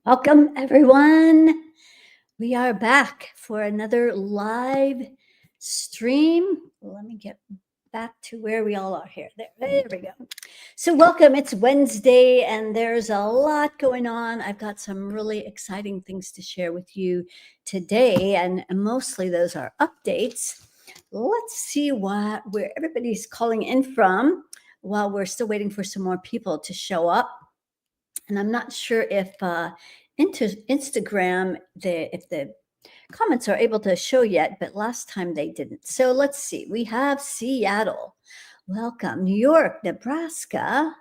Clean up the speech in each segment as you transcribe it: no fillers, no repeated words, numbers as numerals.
Welcome, everyone. We are back for another live stream. Let me get back to where we all are here. There we go. So welcome. It's Wednesday, and there's a lot going on. I've got some really exciting things to share with you today, and mostly those are updates. Let's see where everybody's calling in from while we're still waiting for some more people to show up. And I'm not sure if Instagram, if the comments are able to show yet, but last time they didn't. So let's see. We have Seattle. Welcome. New York, Nebraska,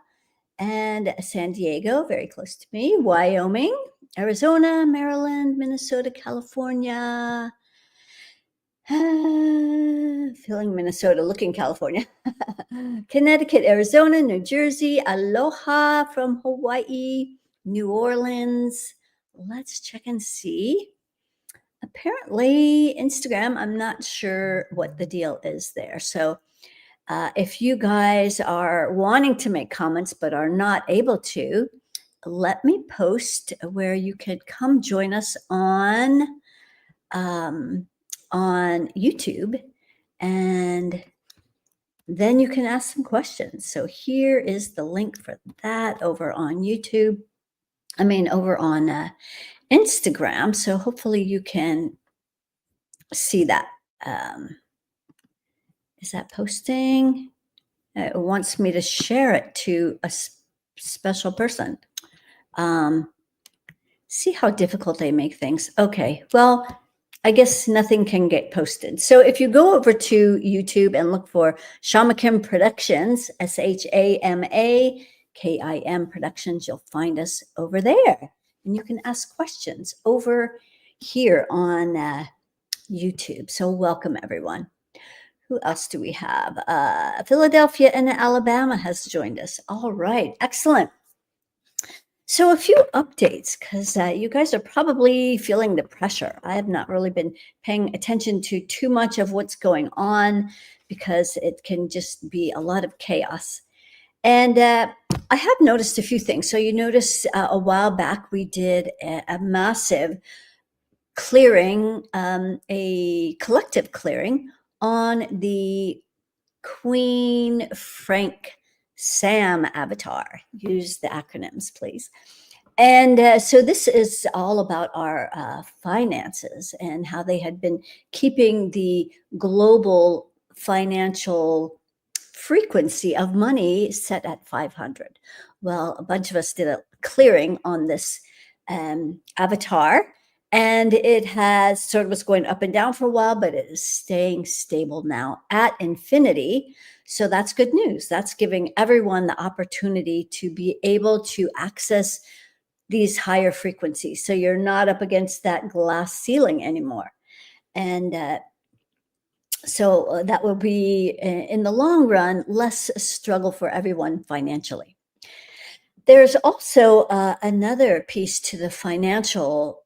and San Diego, very close to me. Wyoming, Arizona, Maryland, Minnesota, California. Feeling Minnesota, looking California. Connecticut, Arizona, New Jersey, aloha from Hawaii, New Orleans. Let's check and see. Apparently, Instagram, I'm not sure what the deal is there. So if you guys are wanting to make comments but are not able to, let me post where you could come join us on YouTube, and then you can ask some questions. So here is the link for that over on YouTube. Over on Instagram. So hopefully you can see that. Is that posting? It wants me to share it to a special person. See how difficult they make things. Okay, well, I guess nothing can get posted. So if you go over to YouTube and look for Shama Kim Productions, SHAMA KIM Productions. You'll find us over there. And you can ask questions over here on YouTube. So welcome, everyone. Who else do we have? Philadelphia and Alabama has joined us. All right, excellent. So a few updates, because you guys are probably feeling the pressure. I have not really been paying attention to too much of what's going on because it can just be a lot of chaos. And I have noticed a few things. So you notice a while back we did a massive clearing, a collective clearing on the Queen Frank Sam avatar. Use the acronyms, please. And so this is all about our finances and how they had been keeping the global financial frequency of money set at 500. Well, a bunch of us did a clearing on this avatar, and it has sort of was going up and down for a while, but it is staying stable now at infinity. So that's good news. That's giving everyone the opportunity to be able to access these higher frequencies. So you're not up against that glass ceiling anymore. And so that will be, in the long run, less struggle for everyone financially. There's also another piece to the financial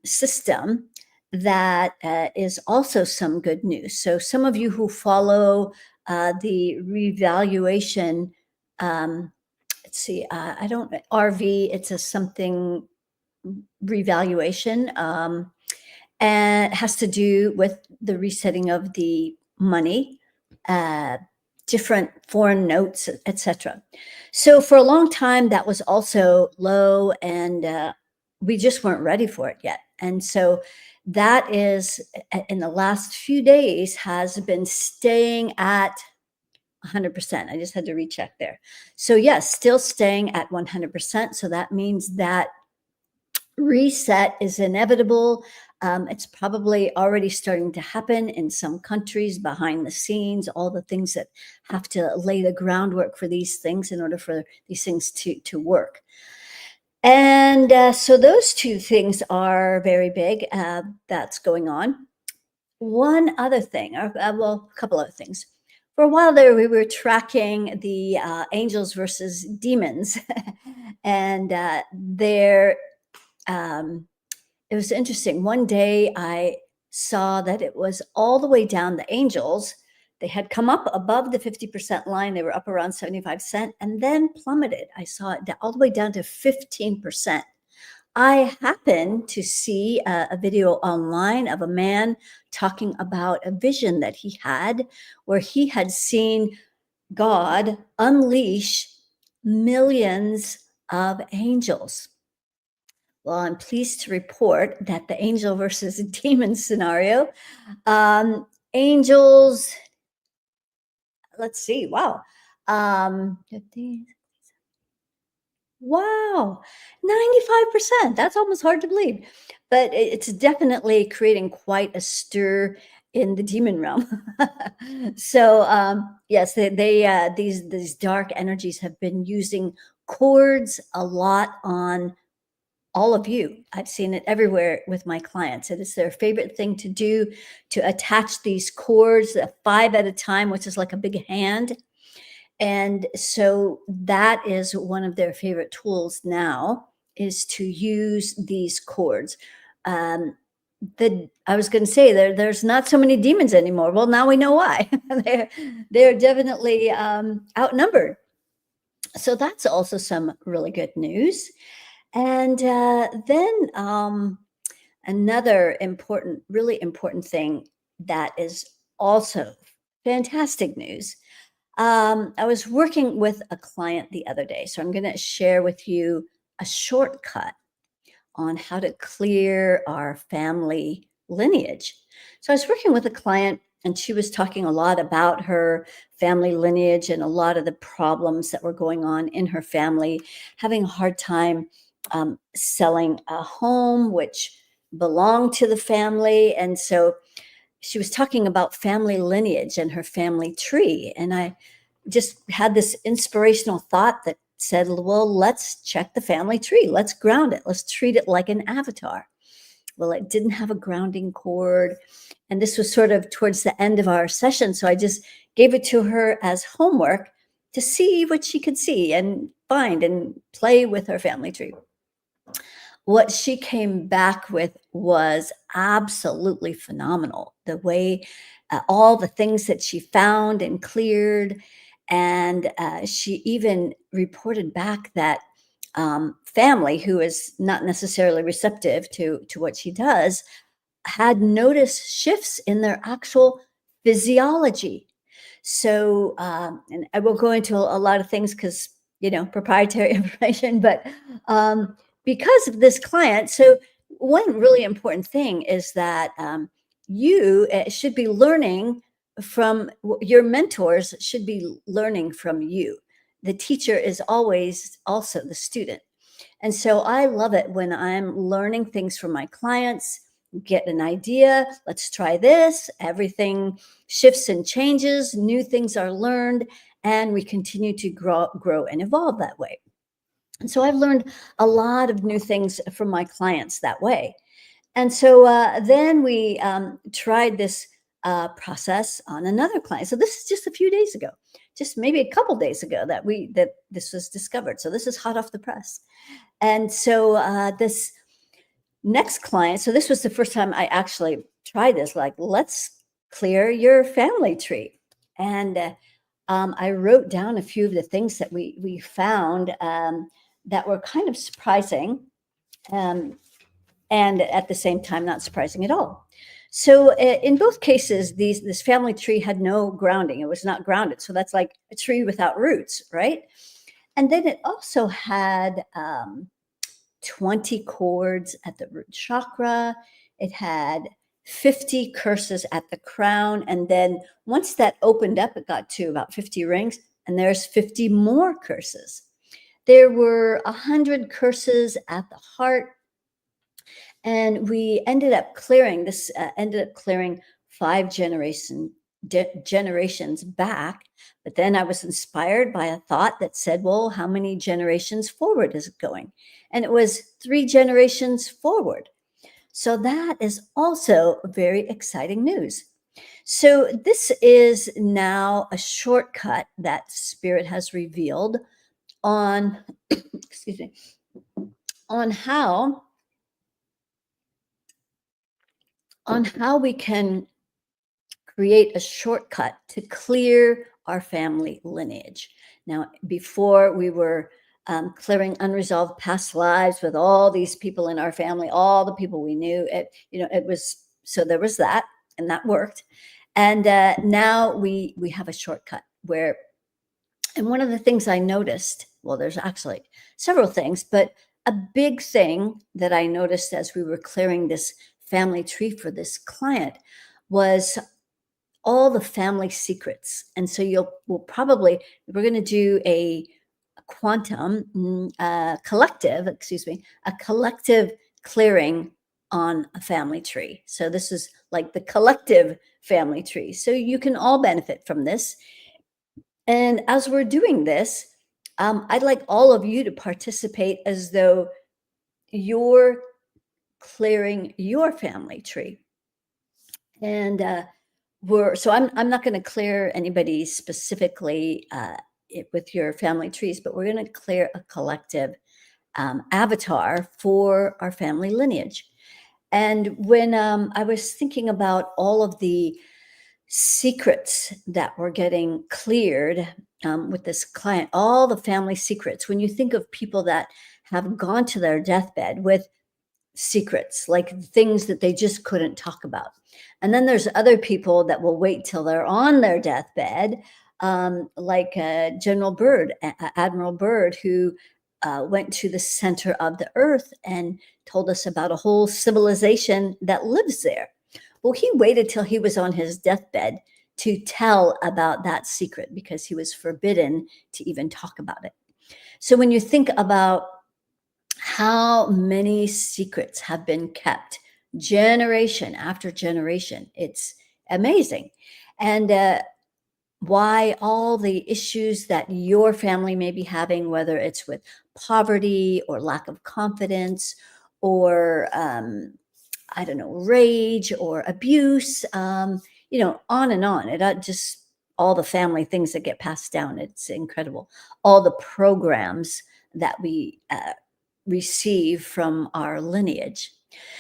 system that is also some good news. So some of you who follow the revaluation, let's see, I don't, RV, it's a something revaluation, and it has to do with the resetting of the money, different foreign notes, etc. So for a long time, that was also low, and we just weren't ready for it yet. And so that is, in the last few days, has been staying at 100%. I just had to recheck there. So yes, still staying at 100%. So that means that reset is inevitable. It's probably already starting to happen in some countries behind the scenes, all the things that have to lay the groundwork for these things in order for these things to work. And so those two things are very big. That's going on. One other thing, or well, a couple other things. For a while there, we were tracking the angels versus demons, and it was interesting. One day I saw that it was all the way down the angels. They had come up above the 50% line. They were up around 75 cents and then plummeted. I saw it all the way down to 15%. I happened to see a video online of a man talking about a vision that he had where he had seen God unleash millions of angels. Well, I'm pleased to report that the angel versus demon scenario, angels, let's see, wow. 15, wow, 95%. That's almost hard to believe. But it's definitely creating quite a stir in the demon realm. So yes, these dark energies have been using cords a lot on all of you. I've seen it everywhere with my clients. It is their favorite thing to do, to attach these cords, 5 at a time, which is like a big hand. And so that is one of their favorite tools now, is to use these cords. I was going to say there's not so many demons anymore. Well, now we know why. they're definitely outnumbered. So that's also some really good news. And then another important, really important thing that is also fantastic news. I was working with a client the other day, so I'm going to share with you a shortcut on how to clear our family lineage. So I was working with a client, and she was talking a lot about her family lineage and a lot of the problems that were going on in her family, having a hard time selling a home which belonged to the family. And so she was talking about family lineage and her family tree. And I just had this inspirational thought that said, well, let's check the family tree. Let's ground it. Let's treat it like an avatar. Well, it didn't have a grounding cord. And this was sort of towards the end of our session. So I just gave it to her as homework to see what she could see and find and play with her family tree. What she came back with was absolutely phenomenal. The way all the things that she found and cleared. And she even reported back that family, who is not necessarily receptive to what she does, had noticed shifts in their actual physiology. So, and I won't go into a lot of things because, proprietary information, but because of this client, so one really important thing is that you should be learning from your mentors, should be learning from you. The teacher is always also the student. And so I love it when I'm learning things from my clients, get an idea, let's try this. Everything shifts and changes, new things are learned, and we continue to grow and evolve that way. And so I've learned a lot of new things from my clients that way. And so then we tried this process on another client. So this is just a few days ago, just maybe a couple days ago that this was discovered. So this is hot off the press. And so this next client, so this was the first time I actually tried this, like, let's clear your family tree. And I wrote down a few of the things that we found that were kind of surprising, and at the same time, not surprising at all. So in both cases, this family tree had no grounding. It was not grounded. So that's like a tree without roots, right? And then it also had 20 chords at the root chakra. It had 50 curses at the crown. And then once that opened up, it got to about 50 rings, and there's 50 more curses. There were 100 curses at the heart. And we ended up clearing this, ended up clearing 5 generations back. But then I was inspired by a thought that said, well, how many generations forward is it going? And it was 3 generations forward. So that is also very exciting news. So this is now a shortcut that Spirit has revealed on, excuse me, on how we can create a shortcut to clear our family lineage. Now, before we were clearing unresolved past lives with all these people in our family, all the people we knew, it was, so there was that, and that worked. And now we have a shortcut where, and one of the things I noticed, well, there's actually several things, but a big thing that I noticed as we were clearing this family tree for this client was all the family secrets. And so we're going to do a collective clearing on a family tree. So this is like the collective family tree. So you can all benefit from this. And as we're doing this, I'd like all of you to participate as though you're clearing your family tree. And I'm not going to clear anybody specifically with your family trees, but we're going to clear a collective avatar for our family lineage. And when I was thinking about all of the secrets that were getting cleared with this client, all the family secrets, when you think of people that have gone to their deathbed with secrets, like things that they just couldn't talk about. And then there's other people that will wait till they're on their deathbed, like Admiral Byrd, who went to the center of the earth and told us about a whole civilization that lives there. Well, he waited till he was on his deathbed to tell about that secret because he was forbidden to even talk about it. So when you think about how many secrets have been kept generation after generation, it's amazing. And why all the issues that your family may be having, whether it's with poverty or lack of confidence or I don't know, rage or abuse, on and on. It just all the family things that get passed down. It's incredible. All the programs that we receive from our lineage.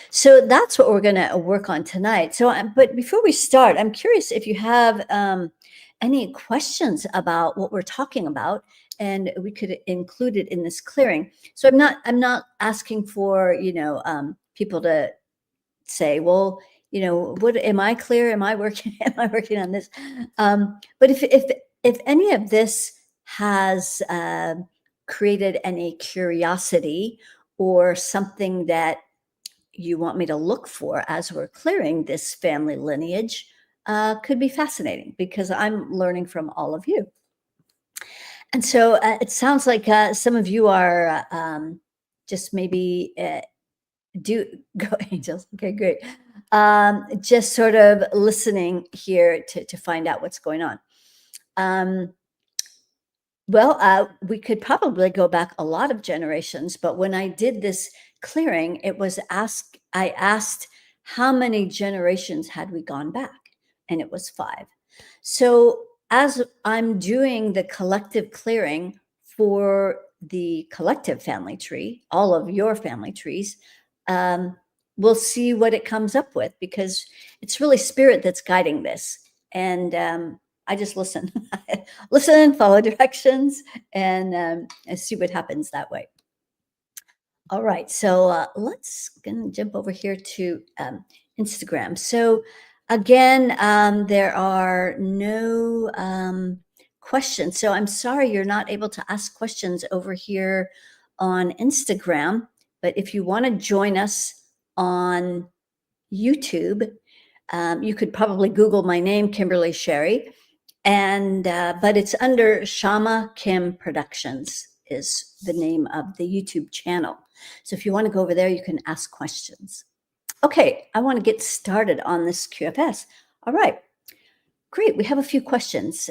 So that's what we're going to work on tonight. So, but before we start, I'm curious if you have any questions about what we're talking about, and we could include it in this clearing. So I'm not asking for people to say, well, what am I clear? Am I working? Am I working on this? But if any of this has created any curiosity or something that you want me to look for as we're clearing this family lineage, could be fascinating because I'm learning from all of you. And so it sounds like some of you are just maybe do go angels. Okay, great. Just sort of listening here to find out what's going on. We could probably go back a lot of generations, but when I did this clearing, I asked how many generations had we gone back, and it was 5. So as I'm doing the collective clearing for the collective family tree, all of your family trees, um, we'll see what it comes up with because it's really spirit that's guiding this. And I just listen, listen, follow directions, and see what happens that way. All right, so let's gonna jump over here to Instagram. So again, there are no questions. So I'm sorry you're not able to ask questions over here on Instagram. But if you want to join us on YouTube, you could probably Google my name, Kimberly Sherry, and but it's under Shama Kim Productions is the name of the YouTube channel. So if you want to go over there, you can ask questions. Okay, I want to get started on this QFS. All right, great. We have a few questions.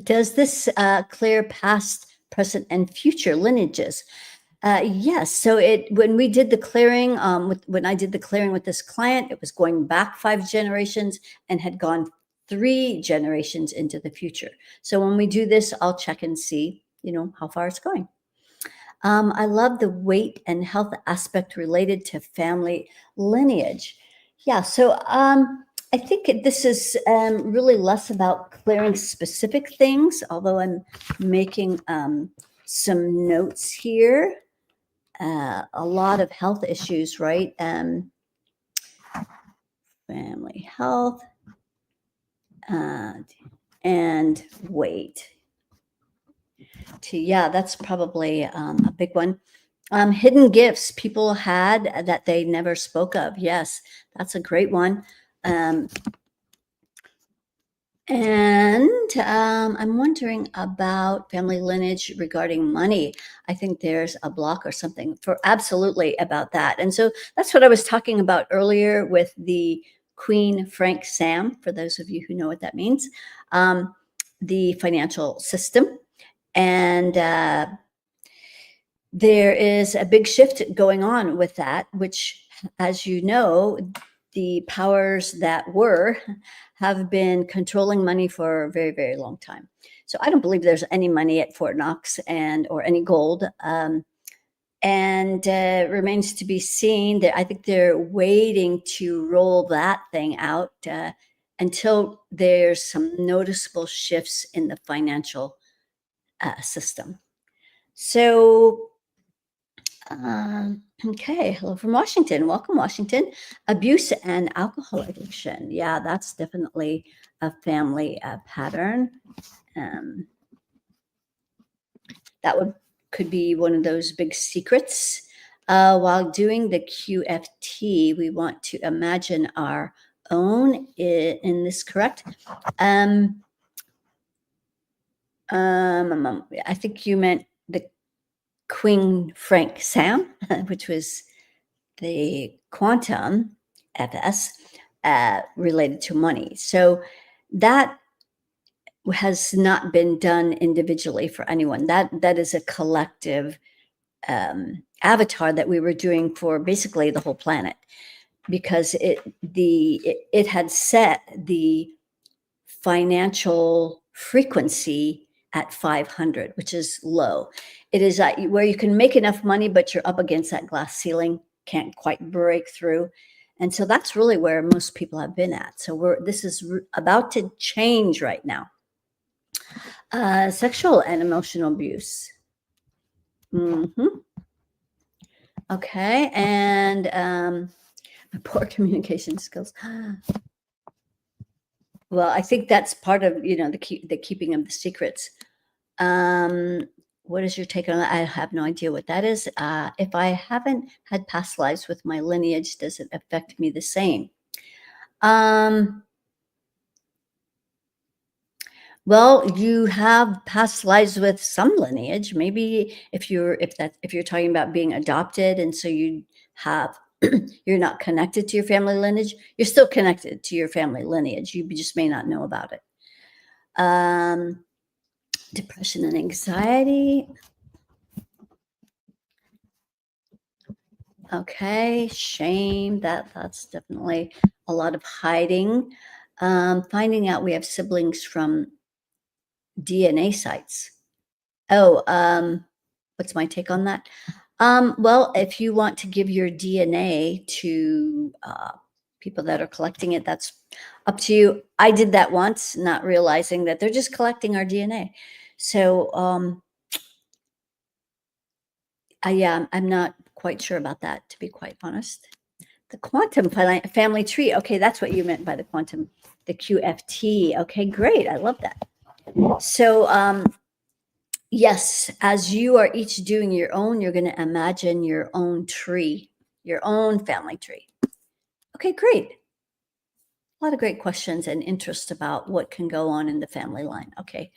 Does this clear past, present, and future lineages? Yes. So when we did the clearing, when I did the clearing with this client, it was going back 5 generations and had gone 3 generations into the future. So when we do this, I'll check and see, how far it's going. I love the weight and health aspect related to family lineage. Yeah. So I think this is really less about clearing specific things, although I'm making some notes here. A lot of health issues, right? Family health and weight. Yeah, that's probably a big one. Hidden gifts people had that they never spoke of. Yes, that's a great one. And I'm wondering about family lineage regarding money. I think there's a block or something for absolutely about that. And so that's what I was talking about earlier with the Queen Frank Sam, for those of you who know what that means, the financial system. And there is a big shift going on with that, which, as you know, the powers that were have been controlling money for a very, very long time. So I don't believe there's any money at Fort Knox or any gold. And remains to be seen. That I think they're waiting to roll that thing out until there's some noticeable shifts in the financial system. So okay, hello from Washington. Welcome, Washington. Abuse and alcohol addiction. Yeah, that's definitely a family pattern. That could be one of those big secrets. While doing the QFT, we want to imagine our own. In this correct? I think you meant the Queen Frank Sam, which was the quantum FS. related to money. So that has not been done individually for anyone. That is a collective avatar that we were doing for basically the whole planet, because it had set the financial frequency at 500, which is low. It is where you can make enough money, but you're up against that glass ceiling, can't quite break through. And so that's really where most people have been at. So this is about to change right now. Sexual and emotional abuse. Okay, and poor communication skills. Well, I think that's part of the keeping of the secrets. What is your take on that? I have no idea what that is. If I haven't had past lives with my lineage, does it affect me the same? Well, you have past lives with some lineage. Maybe if you're talking about being adopted, and so you have you're not connected to your family lineage, you're still connected to your family lineage. You just may not know about it. Depression and anxiety. Okay, shame. That's definitely a lot of hiding. Finding out we have siblings from DNA sites. Oh, what's my take on that? Well, if you want to give your DNA to people that are collecting it, that's up to you. I did that once, not realizing that they're just collecting our DNA. So, yeah, I'm not quite sure about that, to be quite honest. The quantum family tree. Okay, that's what you meant by the quantum, the QFT. Okay, great. I love that. So, yes, as you are each doing your own, you're going to imagine your own tree, your own family tree. Okay, great. A lot of great questions and interest about what can go on in the family line. Okay.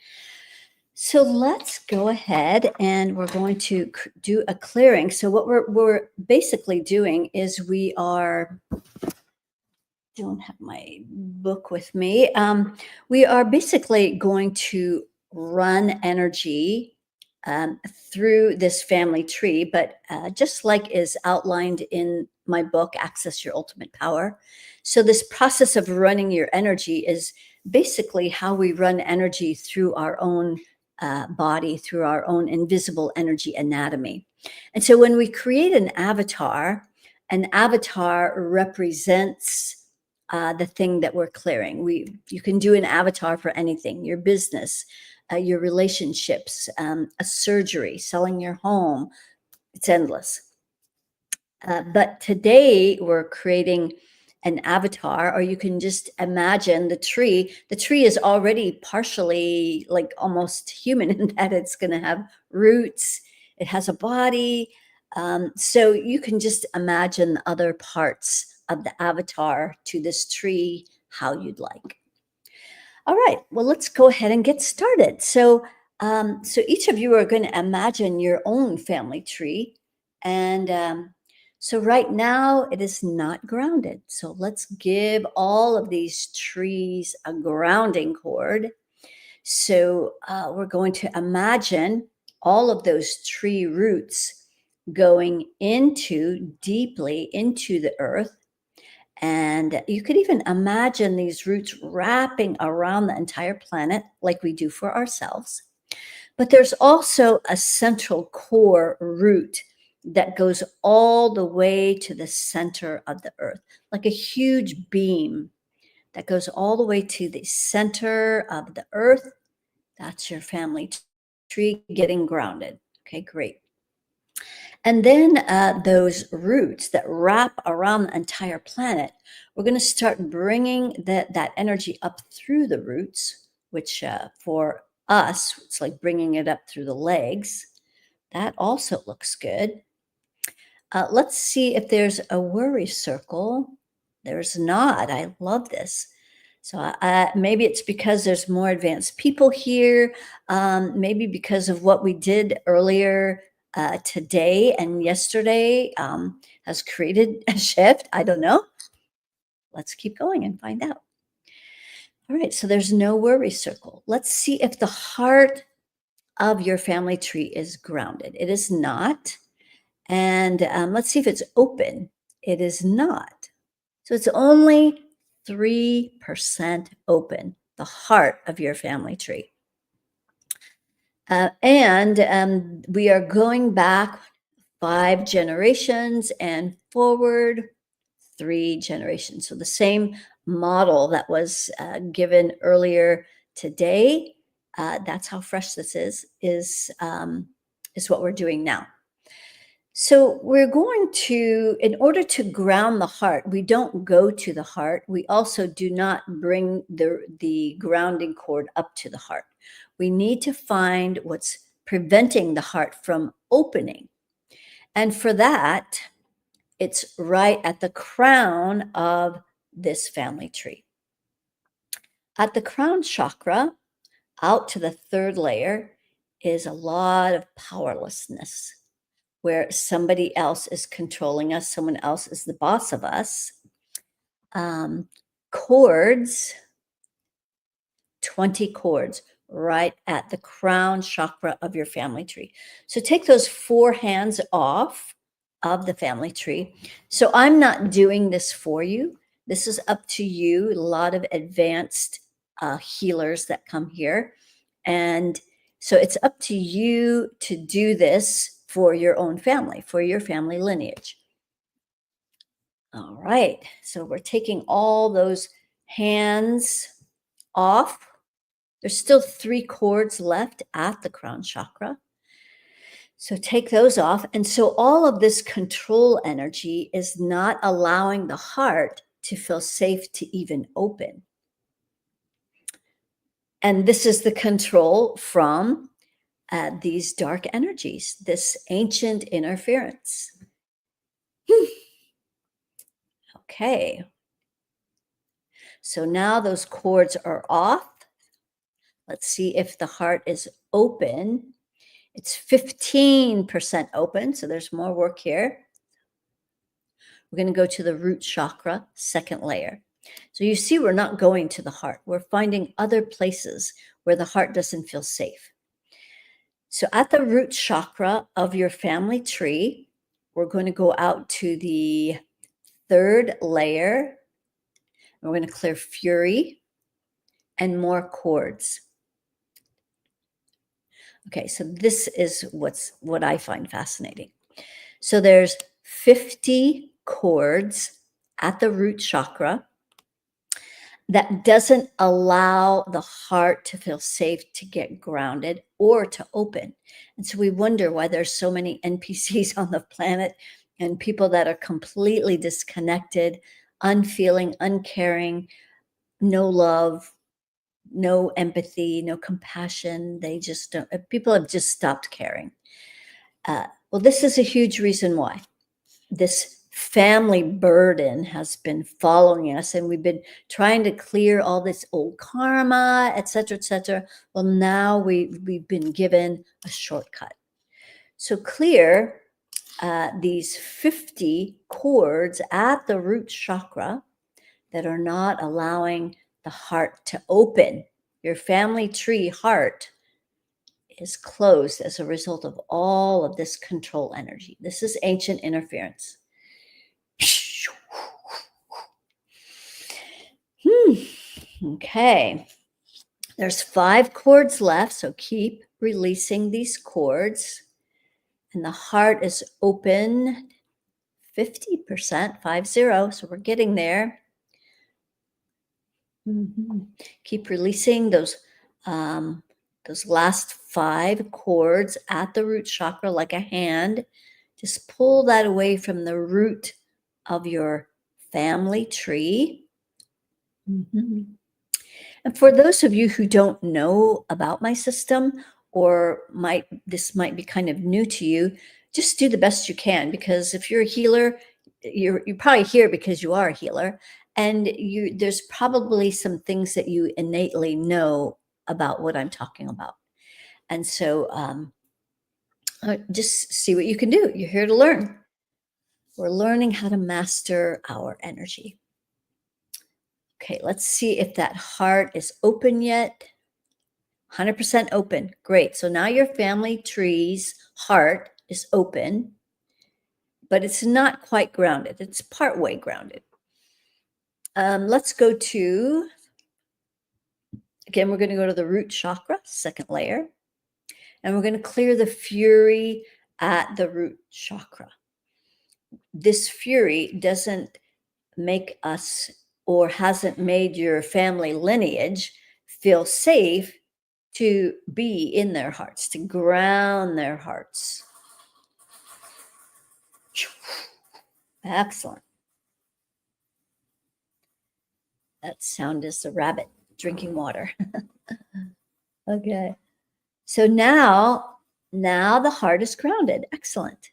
So let's go ahead and we're going to do a clearing. So what we're basically doing is don't have my book with me. We are basically going to run energy through this family tree, but just like is outlined in my book, Access Your Ultimate Power. So this process of running your energy is basically how we run energy through our own body, through our own invisible energy anatomy. And so when we create an avatar represents the thing that we're clearing. You can do an avatar for anything, your business, your relationships, a surgery, selling your home. It's endless. But today we're creating an avatar, or you can just imagine the tree. The tree is already partially, like almost human, in that it's going to have roots. It has a body. So you can just imagine the other parts of the avatar to this tree how you'd like. All right, well, let's go ahead and get started. So each of you are going to imagine your own family tree. And so right now it is not grounded. So let's give all of these trees a grounding cord. So we're going to imagine all of those tree roots going deeply into the earth. And you could even imagine these roots wrapping around the entire planet like we do for ourselves. But there's also a central core root that goes all the way to the center of the earth, like a huge beam that goes all the way to the center of the earth. That's your family tree getting grounded. Okay, great. And then those roots that wrap around the entire planet, we're going to start bringing that energy up through the roots, which for us, it's like bringing it up through the legs. That also looks good. Let's see if there's a worry circle. There's not. I love this. So maybe it's because there's more advanced people here. Maybe because of what we did earlier today and yesterday has created a shift. I don't know. Let's keep going and find out. All right, so there's no worry circle. Let's see if the heart of your family tree is grounded. It is not. And let's see if it's open. It is not. So it's only 3% open, the heart of your family tree. And we are going back 5 generations and forward 3 generations. So the same model that was given earlier today, that's how fresh this is what we're doing now. So we're going to, in order to ground the heart, we don't go to the heart. We also do not bring the grounding cord up to the heart. We need to find what's preventing the heart from opening. And for that, it's right at the crown of this family tree. At the crown chakra, out to the 3rd layer, is a lot of powerlessness, where somebody else is controlling us, someone else is the boss of us. Cords, 20 cords right at the crown chakra of your family tree. So take those 4 hands off of the family tree. So I'm not doing this for you. This is up to you. A lot of advanced healers that come here. And so it's up to you to do this for your own family, for your family lineage. All right. So we're taking all those hands off. There's still 3 cords left at the crown chakra. So take those off. And so all of this control energy is not allowing the heart to feel safe to even open. And this is the control from these dark energies, this ancient interference. Okay. So now those cords are off. Let's see if the heart is open. It's 15% open, so there's more work here. We're going to go to the root chakra, 2nd layer. So you see, we're not going to the heart. We're finding other places where the heart doesn't feel safe. So at the root chakra of your family tree, we're going to go out to the 3rd layer. And we're going to clear fury and more cords. Okay, so this is what I find fascinating. So there's 50 cords at the root chakra that doesn't allow the heart to feel safe to get grounded or to open. And so we wonder why there's so many NPCs on the planet and people that are completely disconnected, unfeeling, uncaring, no love, no empathy, no compassion. They just don't, people have just stopped caring. Well, this is a huge reason why. This family burden has been following us, and we've been trying to clear all this old karma, et cetera, et cetera. Well, now we've been given a shortcut. So clear these 50 cords at the root chakra that are not allowing the heart to open. Your family tree heart is closed as a result of all of this control energy. This is ancient interference. Okay. There's 5 cords left, so keep releasing these cords. And the heart is open 50%, 50. So we're getting there. Keep releasing those last 5 cords at the root chakra like a hand. Just pull that away from the root of your family tree. And for those of you who don't know about my system, or this might be kind of new to you, just do the best you can, because if you're a healer, you're probably here because you are a healer, and there's probably some things that you innately know about what I'm talking about. And so just see what you can do. You're here to learn. We're learning how to master our energy. Okay, let's see if that heart is open yet. 100% open. Great. So now your family tree's heart is open, but it's not quite grounded. It's partway grounded. Let's go to, again, we're going to go to the root chakra, second layer, and we're going to clear the fury at the root chakra. This fury doesn't make us or hasn't made your family lineage feel safe to be in their hearts, to ground their hearts. Excellent. That sound is the rabbit drinking water. Okay. So now the heart is grounded. Excellent.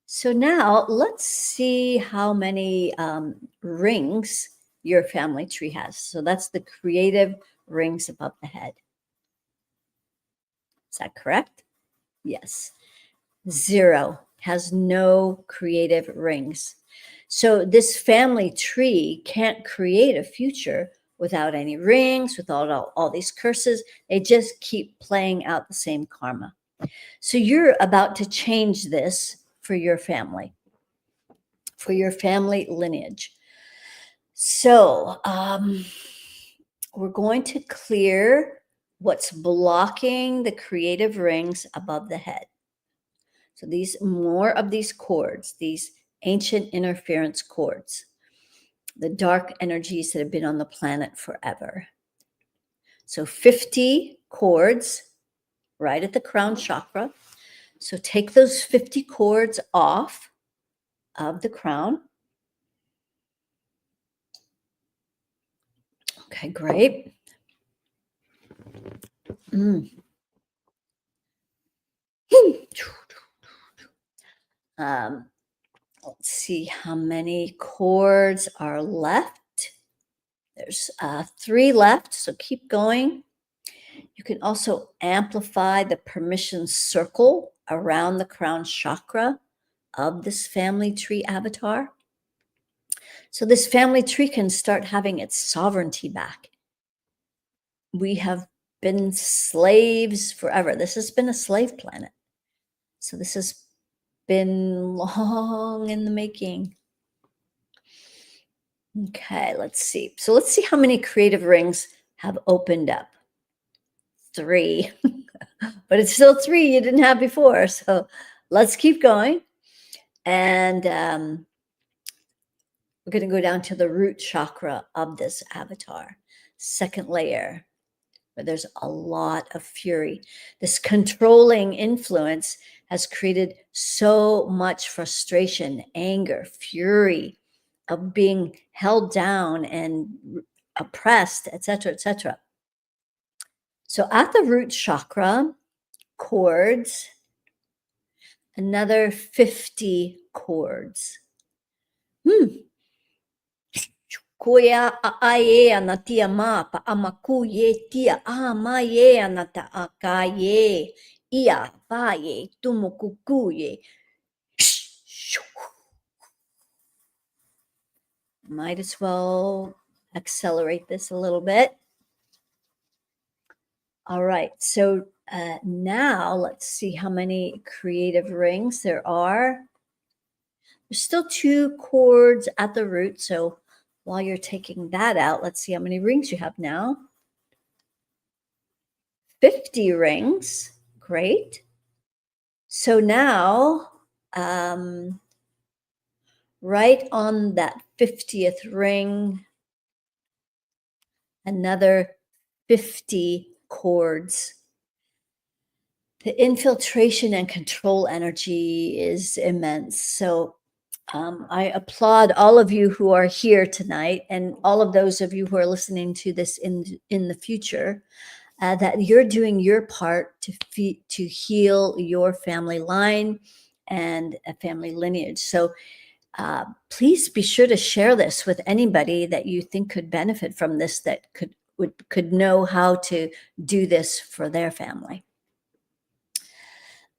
So now let's see how many rings your family tree has. So that's the creative rings above the head. Is that correct? Yes. 0 has no creative rings. So this family tree can't create a future without any rings, without all these curses. They just keep playing out the same karma. So you're about to change this for your family lineage. So we're going to clear what's blocking the creative rings above the head. So more of these cords, these ancient interference cords, the dark energies that have been on the planet forever. So 50 cords right at the crown chakra. So take those 50 cords off of the crown. Okay, great. Let's see how many cords are left. There's 3 left, so keep going. You can also amplify the permission circle around the crown chakra of this family tree avatar. So this family tree can start having its sovereignty back. We have been slaves forever. This has been a slave planet. So this has been long in the making. Okay, let's see. So let's see how many creative rings have opened up. 3. But it's still 3 you didn't have before. So let's keep going. And we're going to go down to the root chakra of this avatar, second layer, where there's a lot of fury. This controlling influence has created so much frustration, anger, fury of being held down and oppressed, etc., etc. So at the root chakra, cords, another 50 cords. Kuya aye anatia mapa amakuye tia amaye anata akaye ia paye tumukukuye. Might as well accelerate this a little bit. All right, so now let's see how many creative rings there are. There's still 2 cords at the root, so while you're taking that out, let's see how many rings you have now. 50 rings. Great. So now, right on that 50th ring, another 50 cords. The infiltration and control energy is immense. So I applaud all of you who are here tonight and all of those of you who are listening to this in the future, that you're doing your part to heal your family line and a family lineage. So please be sure to share this with anybody that you think could benefit from this, that could know how to do this for their family.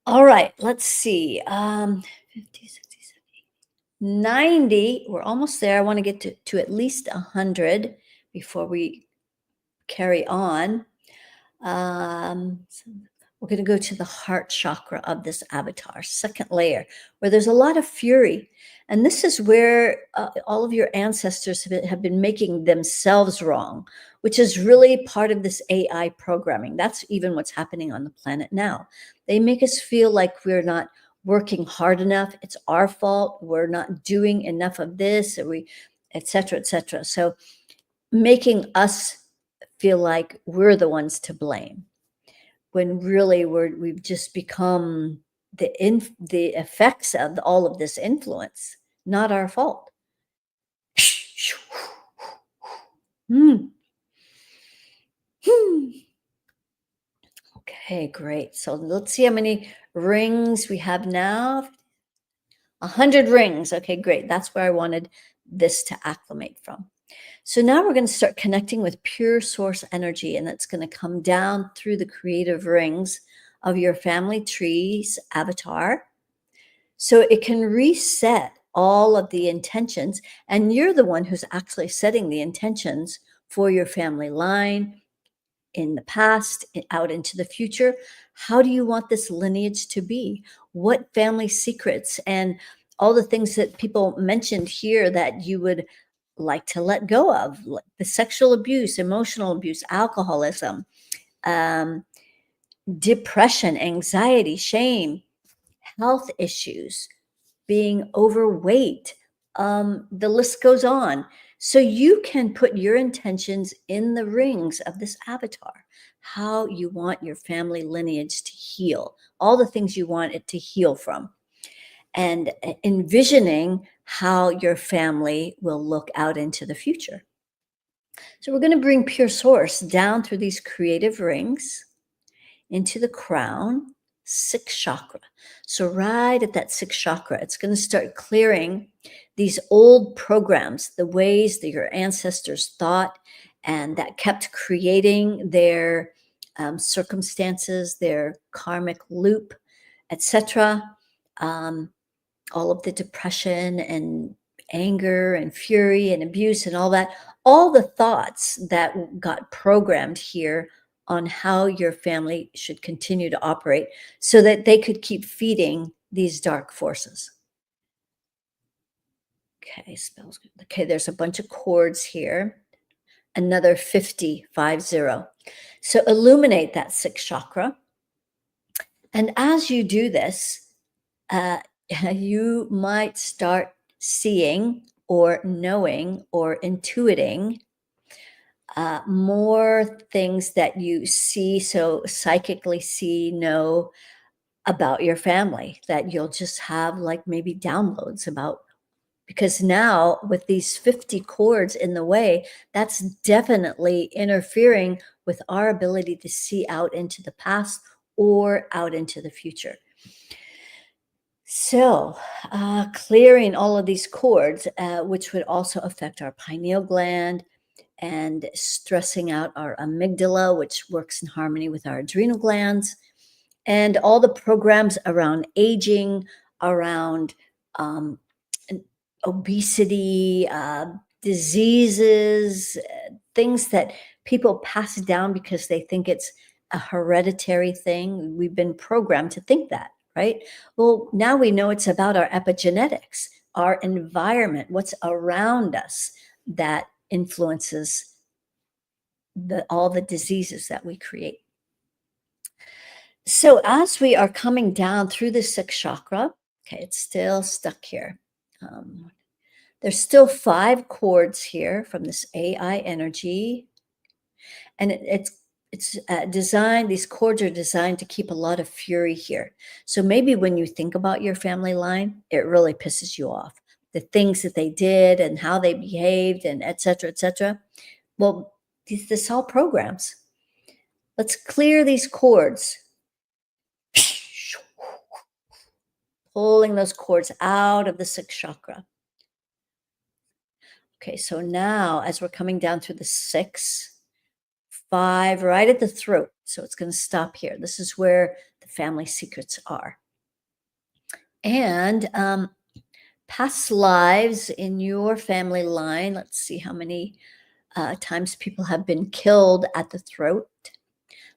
All right, let's see. 50, 60, 70. 90. We're almost there. I want to get to at least 100 before we carry on. So we're going to go to the heart chakra of this avatar, second layer, where there's a lot of fury. And this is where all of your ancestors have been making themselves wrong, which is really part of this AI programming. That's even what's happening on the planet now. They make us feel like we're not working hard enough. It's our fault. We're not doing enough of this, or et cetera, et cetera. So making us feel like we're the ones to blame when really we've just become the effects of all of this influence, not our fault. Hmm. Okay, great. So let's see how many rings we have now. 100 rings. Okay, great. That's where I wanted this to acclimate from. So now we're going to start connecting with pure source energy, and that's going to come down through the creative rings of your family tree's avatar. So it can reset all of the intentions, and you're the one who's actually setting the intentions for your family line in the past, out into the future. How do you want this lineage to be? What family secrets and all the things that people mentioned here that you would like to let go of, like the sexual abuse, emotional abuse, alcoholism, um, depression, anxiety, shame, health issues, being overweight. The list goes on. So you can put your intentions in the rings of this avatar, how you want your family lineage to heal, all the things you want it to heal from, and envisioning how your family will look out into the future. So we're going to bring pure source down through these creative rings into the crown, sixth chakra. So right at that sixth chakra, it's going to start clearing these old programs, the ways that your ancestors thought, and that kept creating their circumstances, their karmic loop, etc. All of the depression and anger and fury and abuse and all that, all the thoughts that got programmed here on how your family should continue to operate so that they could keep feeding these dark forces. Okay, spells. Okay, there's a bunch of chords here. Another 50, 50. So illuminate that sixth chakra. And as you do this, uh, you might start seeing or knowing or intuiting more things that you see, so psychically see, know about your family, that you'll just have like maybe downloads about. Because now with these 50 chords in the way, that's definitely interfering with our ability to see out into the past or out into the future. So, clearing all of these cords, which would also affect our pineal gland and stressing out our amygdala, which works in harmony with our adrenal glands, and all the programs around aging, around um, obesity, diseases, things that people pass down because they think it's a hereditary thing. We've been programmed to think that, right? Well, now we know it's about our epigenetics, our environment, what's around us that influences all the diseases that we create. So as we are coming down through the sixth chakra, okay, it's still stuck here. There's still 5 chords here from this AI energy, and it's designed. These chords are designed to keep a lot of fury here. So maybe when you think about your family line, it really pisses you off. The things that they did and how they behaved and et cetera, et cetera. Well, this all programs. Let's clear these chords. Pulling those cords out of the sixth chakra. Okay, so now as we're coming down through the 6, 5, right at the throat. So it's going to stop here. This is where the family secrets are. And past lives in your family line. Let's see how many times people have been killed at the throat.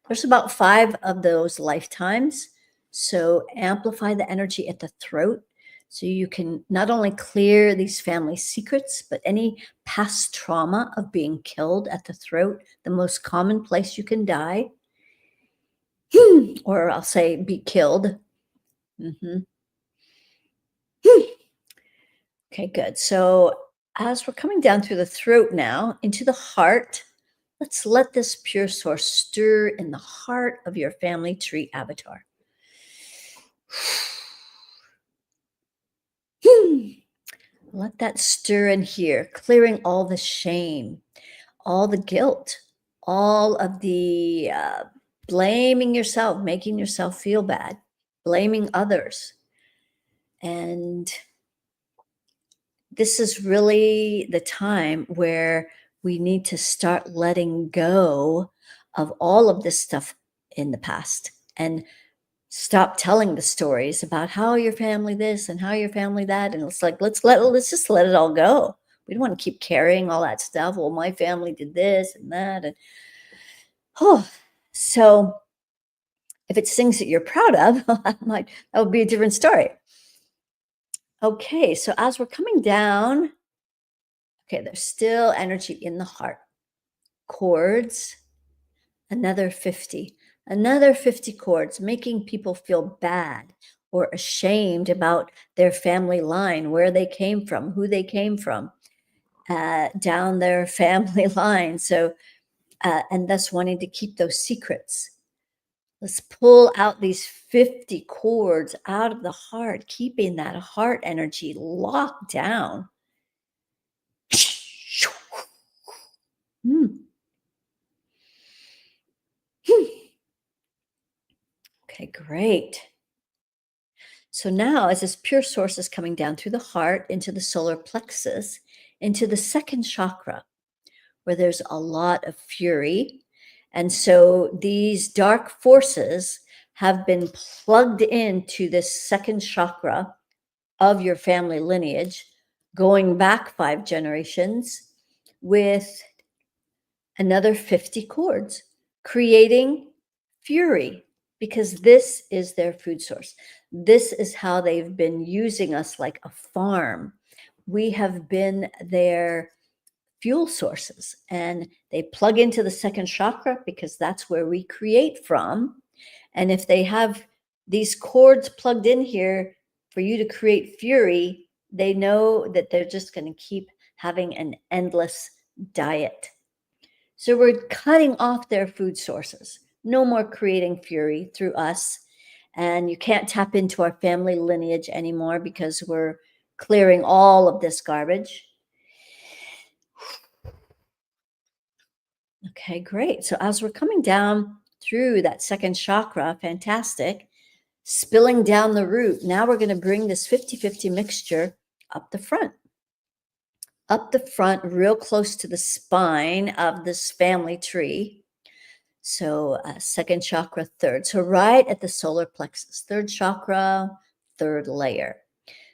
There's about 5 of those lifetimes. So amplify the energy at the throat so you can not only clear these family secrets, but any past trauma of being killed at the throat, the most common place you can die, or I'll say be killed. Mhm. Okay, good. So as we're coming down through the throat now into the heart, let's let this pure source stir in the heart of your family tree avatar. Let that stir in here, clearing all the shame, all the guilt, all of the blaming yourself, making yourself feel bad, blaming others. And this is really the time where we need to start letting go of all of this stuff in the past and stop telling the stories about how your family this and how your family that. And it's like, let's just let it all go. We don't want to keep carrying all that stuff. Well, my family did this and that. And oh, so if it's things that you're proud of, that would be a different story. Okay, so as we're coming down, okay, there's still energy in the heart. Chords, another 50 chords, making people feel bad or ashamed about their family line, where they came from, who they came from, down their family line. So, and thus wanting to keep those secrets. Let's pull out these 50 chords out of the heart, keeping that heart energy locked down. Mm. Okay, great. So now, as this pure source is coming down through the heart into the solar plexus, into the second chakra, where there's a lot of fury. And so these dark forces have been plugged into this second chakra of your family lineage, going back 5 generations with another 50 chords, creating fury because this is their food source. This is how they've been using us like a farm. We have been their fuel sources and they plug into the second chakra because that's where we create from. And if they have these cords plugged in here for you to create fury, they know that they're just going to keep having an endless diet. So we're cutting off their food sources. No more creating fury through us. And you can't tap into our family lineage anymore because we're clearing all of this garbage. Okay, great. So as we're coming down through that second chakra, fantastic, spilling down the root, now we're going to bring this 50-50 mixture up the front, real close to the spine of this family tree. So second chakra, third. So right at the solar plexus, third chakra, third layer.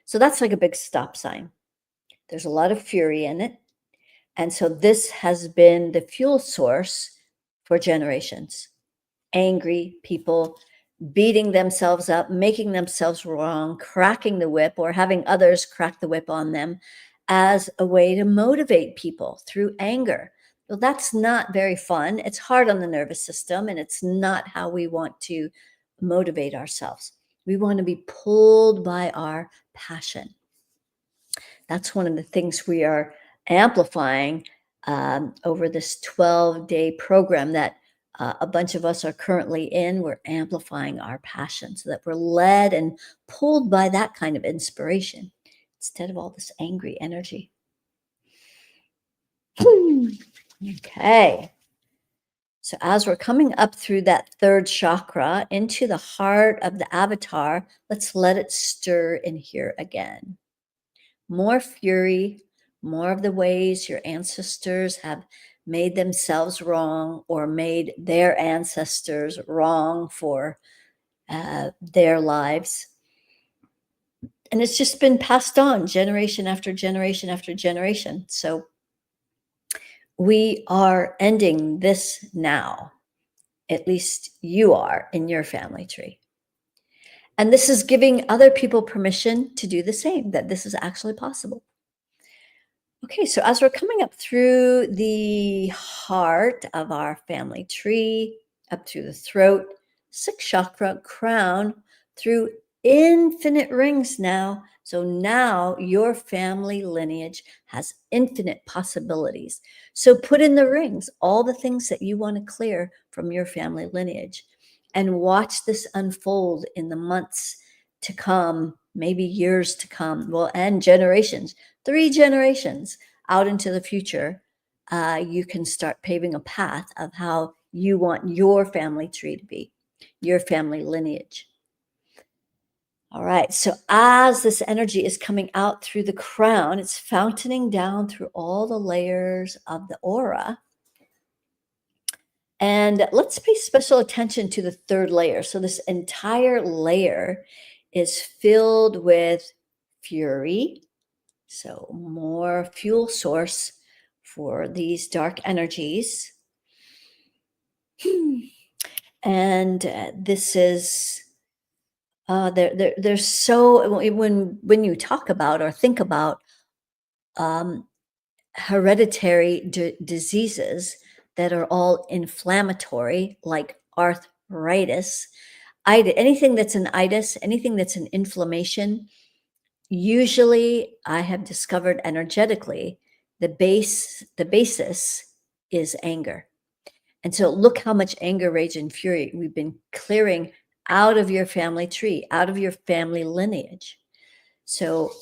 So that's like a big stop sign. There's a lot of fury in it. And so this has been the fuel source for generations. Angry people beating themselves up, making themselves wrong, cracking the whip, or having others crack the whip on them as a way to motivate people through anger. Well, that's not very fun. It's hard on the nervous system, and it's not how we want to motivate ourselves. We want to be pulled by our passion. That's one of the things we are amplifying over this 12-day program that a bunch of us are currently in. We're amplifying our passion so that we're led and pulled by that kind of inspiration instead of all this angry energy. Okay. So as we're coming up through that third chakra into the heart of the avatar, let's let it stir in here again. More fury, more of the ways your ancestors have made themselves wrong or made their ancestors wrong for their lives. And it's just been passed on generation after generation after generation. So we are ending this now. At least you are in your family tree. And this is giving other people permission to do the same, that this is actually possible. Okay, so as we're coming up through the heart of our family tree, up through the throat, sixth chakra, crown, through infinite rings now. So now your family lineage has infinite possibilities. So put in the rings all the things that you want to clear from your family lineage and watch this unfold in the months to come, maybe years to come, well, and generations. 3 generations out into the future, you can start paving a path of how you want your family tree to be, your family lineage. All right, so as this energy is coming out through the crown, it's fountaining down through all the layers of the aura. And let's pay special attention to the third layer. So this entire layer is filled with fury, so more fuel source for these dark energies. And this is there's so when you talk about or think about um, hereditary diseases that are all inflammatory, like arthritis, anything that's an itis, anything that's an inflammation. Usually, I have discovered energetically, the basis is anger. And so look how much anger, rage, and fury we've been clearing out of your family tree, out of your family lineage. So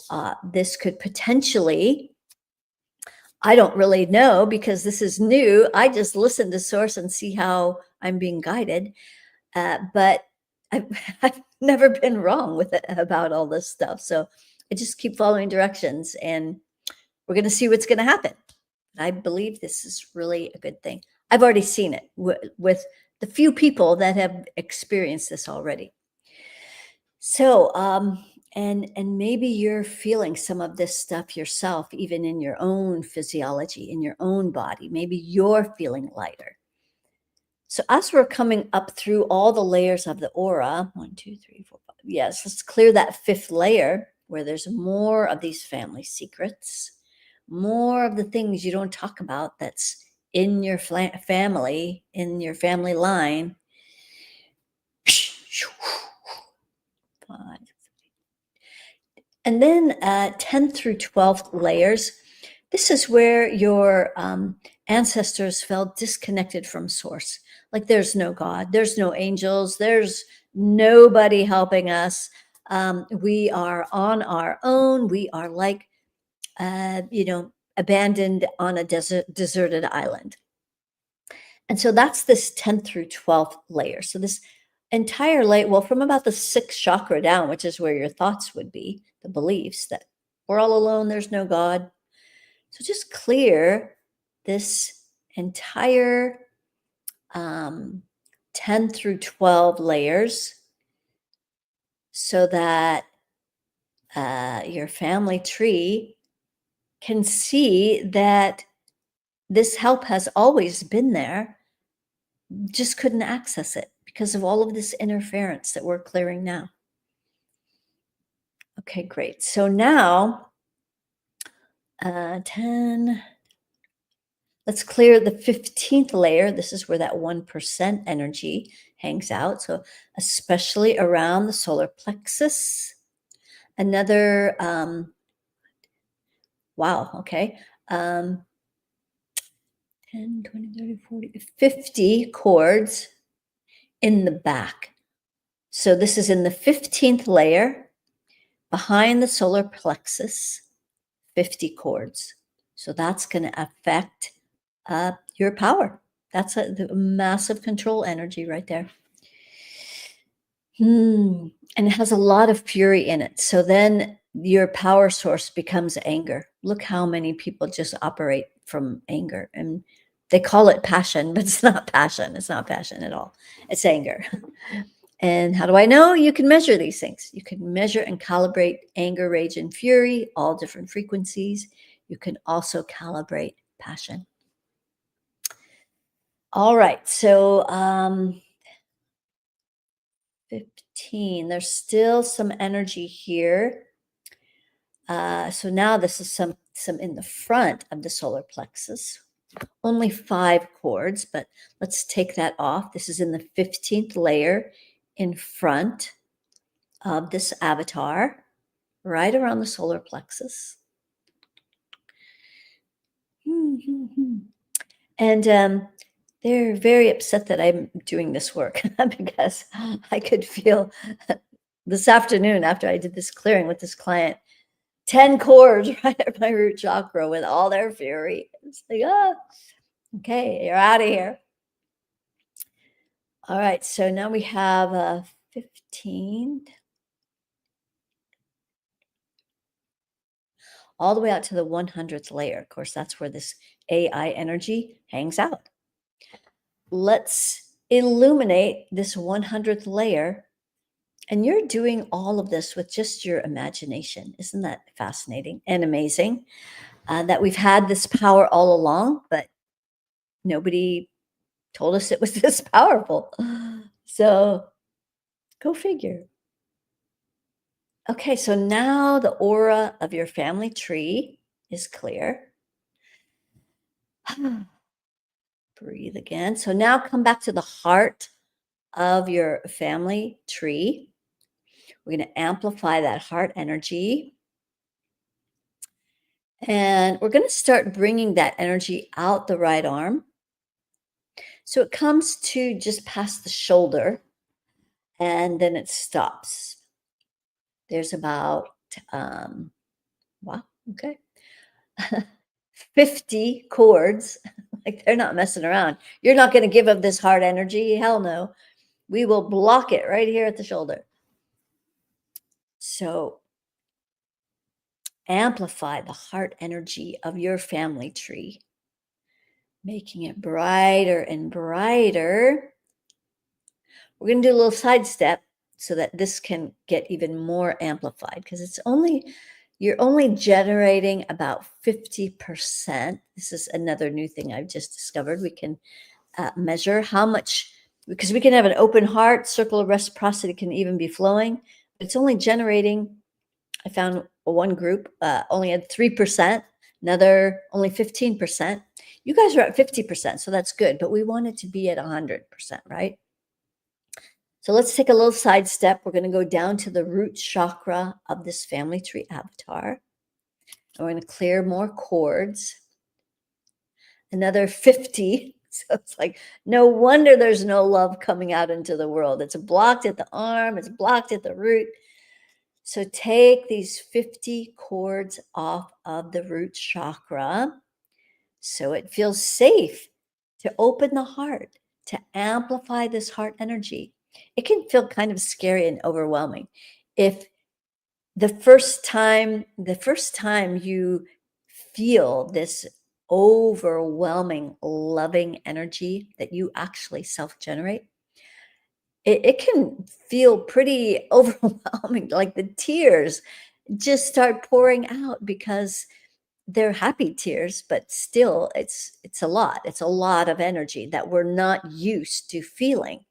this could potentially, I don't really know because this is new. I just listen to source and see how I'm being guided. But I've, I've never been wrong with it about all this stuff. So I just keep following directions and we're going to see what's going to happen. I believe this is really a good thing. I've already seen it with the few people that have experienced this already. So, and maybe you're feeling some of this stuff yourself, even in your own physiology, in your own body. Maybe you're feeling lighter. So as we're coming up through all the layers of the aura, 1, 2, 3, 4, 5. Yes, let's clear that fifth layer where there's more of these family secrets, more of the things you don't talk about that's in your family, in your family line. 5. And then 10 through 12 layers. This is where your ancestors felt disconnected from source. Like there's no God, there's no angels, there's nobody helping us. We are on our own. We are like, abandoned on a deserted island. And so that's this 10th through 12th layer. So this entire layer, well, from about the sixth chakra down, which is where your thoughts would be, the beliefs that we're all alone, there's no God. So just clear this entire 10 through 12 layers so that your family tree can see that this help has always been there, just couldn't access it because of all of this interference that we're clearing now. Okay, great. So now 10, let's clear the 15th layer. This is where that 1% energy hangs out. So especially around the solar plexus. Another, wow, okay. 10, 20, 30, 40, 50 chords in the back. So this is in the 15th layer behind the solar plexus, 50 chords. So that's going to affect your power. That's a massive control energy right there. And it has a lot of fury in it. So then your power source becomes anger. Look how many people just operate from anger. And they call it passion, but it's not passion. It's not passion at all. It's anger. And how do I know? You can measure these things. You can measure and calibrate anger, rage, and fury, all different frequencies. You can also calibrate passion. All right. So 15. There's still some energy here. So now this is some in the front of the solar plexus. Only 5 chords, but let's take that off. This is in the 15th layer in front of this avatar, right around the solar plexus. And they're very upset that I'm doing this work because I could feel this afternoon after I did this clearing with this client, 10 chords right at my root chakra with all their fury. It's like, oh, okay, you're out of here. All right, so now we have 15. All the way out to the 100th layer. Of course, that's where this AI energy hangs out. Let's illuminate this 100th layer. And you're doing all of this with just your imagination. Isn't that fascinating and amazing? That we've had this power all along, but nobody told us it was this powerful. So go figure. Okay, so now the aura of your family tree is clear. Breathe again. So now come back to the heart of your family tree. We're going to amplify that heart energy. And we're going to start bringing that energy out the right arm. So it comes to just past the shoulder and then it stops. There's about, wow, okay, 50 chords. Like they're not messing around. You're not going to give up this heart energy. Hell no. We will block it right here at the shoulder. So amplify the heart energy of your family tree, making it brighter and brighter. We're going to do a little side step so that this can get even more amplified because you're only generating about 50%. This is another new thing I've just discovered. We can measure how much, because we can have an open heart, circle of reciprocity can even be flowing. It's only generating, I found one group only had 3%, another only 15%. You guys are at 50%, so that's good, but we want it to be at 100%, right? So let's take a little side step. We're going to go down to the root chakra of this family tree avatar. And we're going to clear more chords. Another 50. So it's like, no wonder there's no love coming out into the world. It's blocked at the arm. It's blocked at the root. So take these 50 chords off of the root chakra so it feels safe to open the heart, to amplify this heart energy. It can feel kind of scary and overwhelming. If the first time you feel this overwhelming, loving energy that you actually self-generate, it can feel pretty overwhelming, like the tears just start pouring out because they're happy tears, but still it's a lot. It's a lot of energy that we're not used to feeling.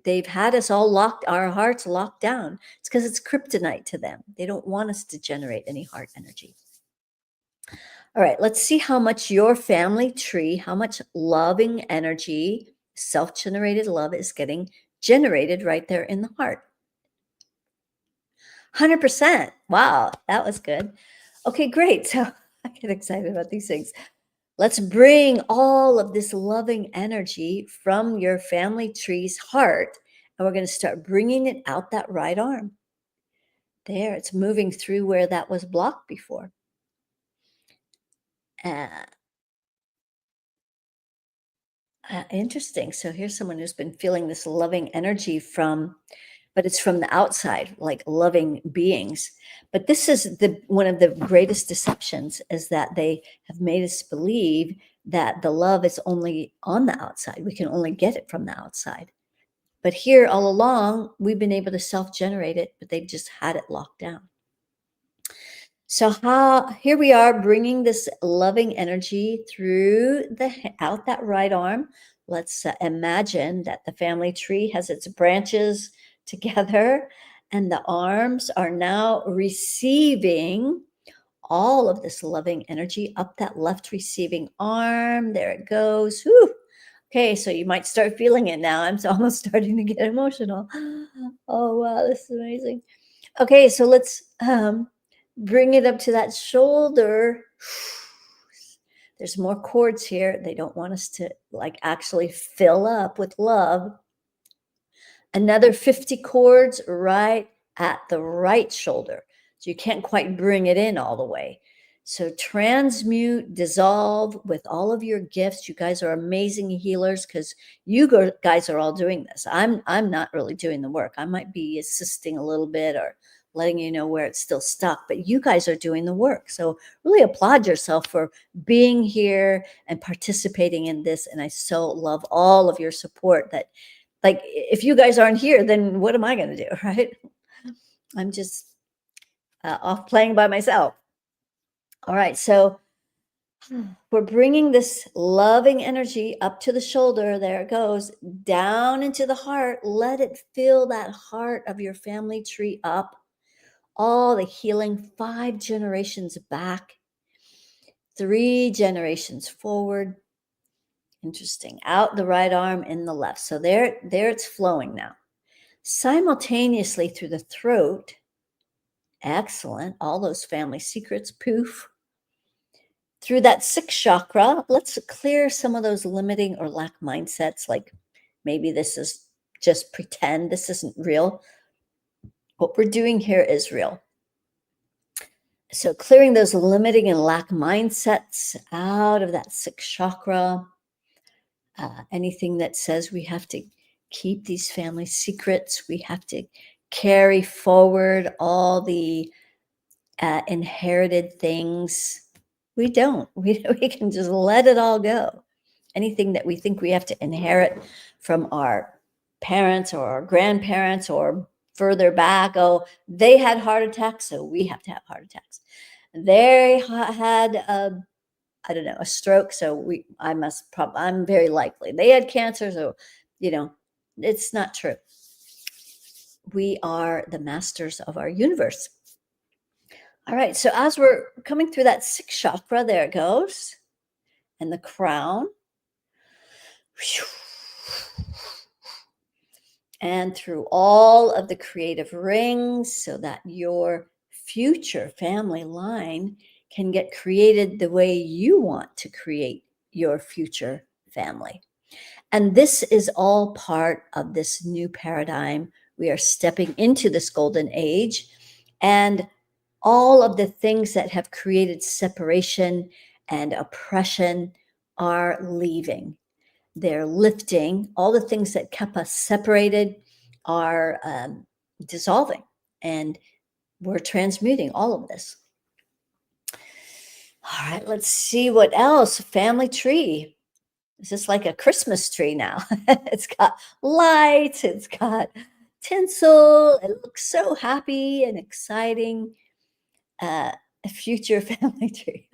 They've had us all locked, our hearts locked down. It's because it's kryptonite to them. They don't want us to generate any heart energy. All right, let's see how much your family tree, how much loving energy, self-generated love is getting generated right there in the heart. 100%. Wow, that was good. Okay, great. So I get excited about these things. Let's bring all of this loving energy from your family tree's heart, and we're going to start bringing it out that right arm. There, it's moving through where that was blocked before. Interesting. So here's someone who's been feeling this loving energy but it's from the outside, like loving beings. But this is one of the greatest deceptions is that they have made us believe that the love is only on the outside. We can only get it from the outside. But here all along, we've been able to self-generate it, but they've just had it locked down. So here we are bringing this loving energy through out that right arm. Let's imagine that the family tree has its branches together and the arms are now receiving all of this loving energy up that left receiving arm. There it goes. Whew. Okay, so you might start feeling it now. I'm almost starting to get emotional. Oh, wow, this is amazing. Okay, so let's bring it up to that shoulder. There's more cords here. They don't want us to like actually fill up with love. Another 50 cords right at the right shoulder. So you can't quite bring it in all the way. So transmute, dissolve with all of your gifts. You guys are amazing healers because you guys are all doing this. I'm not really doing the work. I might be assisting a little bit or letting you know where it's still stuck, but you guys are doing the work. So really applaud yourself for being here and participating in this. And I so love all of your support that, like, if you guys aren't here, then what am I going to do, right? I'm just off playing by myself. All right, so we're bringing this loving energy up to the shoulder. There it goes, down into the heart. Let it fill that heart of your family tree up. All the healing, 5 generations back, 3 generations forward. Interesting. Out the right arm, in the left. So there it's flowing now. Simultaneously through the throat. Excellent. All those family secrets, poof. Through that 6th chakra, let's clear some of those limiting or lack mindsets. Like maybe this is just pretend, this isn't real. What we're doing here is real. So clearing those limiting and lack mindsets out of that 6th chakra. Anything that says we have to keep these family secrets, we have to carry forward all the inherited things. We don't. We can just let it all go. Anything that we think we have to inherit from our parents or our grandparents or further back, oh, they had heart attacks, so we have to have heart attacks. They had I don't know, a stroke, so I'm very likely. They had cancer, so it's not true. We are the masters of our universe. All right, so as we're coming through that 6th chakra, there it goes, and the crown. And through all of the creative rings so that your future family line can get created the way you want to create your future family. And this is all part of this new paradigm. We are stepping into this golden age, and all of the things that have created separation and oppression are leaving. They're lifting. All the things that kept us separated are dissolving, and we're transmuting all of this. All right, let's see what else. Family tree. It's just like a Christmas tree now. It's got lights, it's got tinsel. It looks so happy and exciting. A future family tree.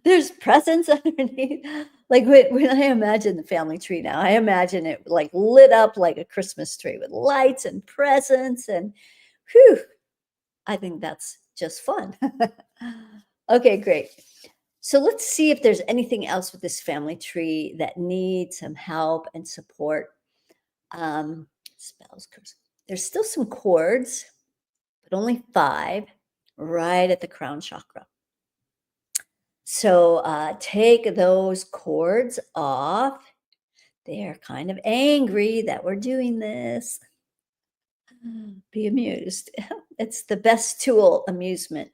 There's presents underneath. Like when I imagine the family tree now, I imagine it like lit up like a Christmas tree with lights and presents, and whew, I think that's just fun. Okay, great. So let's see if there's anything else with this family tree that needs some help and support. Spells, there's still some cords, but only 5 right at the crown chakra. So take those cords off. They're kind of angry that we're doing this. Be amused. It's the best tool, amusement.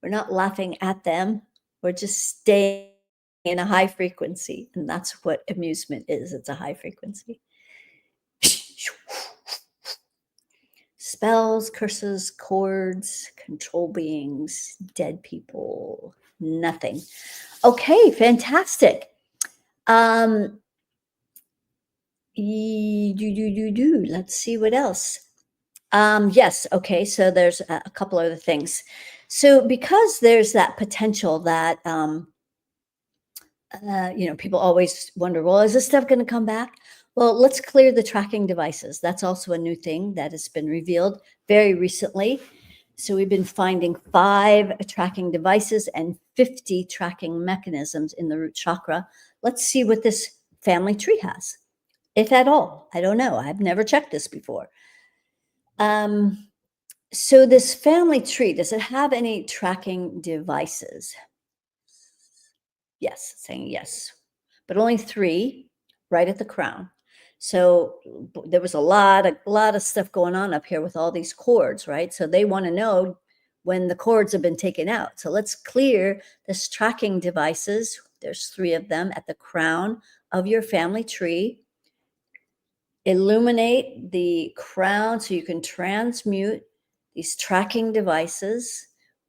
We're not laughing at them. We're just staying in a high frequency. And that's what amusement is. It's a high frequency. Spells, curses, cords, control beings, dead people, nothing. Okay, fantastic. Let's see what else. Yes. Okay. So there's a couple other things. So because there's that potential that people always wonder, well, is this stuff going to come back? Well, let's clear the tracking devices. That's also a new thing that has been revealed very recently. So we've been finding 5 tracking devices and 50 tracking mechanisms in the root chakra. Let's see what this family tree has, if at all. I don't know. I've never checked this before. Um, so this family tree, does it have any tracking devices? Yes, saying yes, but only 3 right at the crown. So there was a lot of stuff going on up here with all these cords, right? So they want to know when the cords have been taken out. So let's clear this tracking devices. There's 3 of them at the crown of your family tree. Illuminate the crown so you can transmute these tracking devices.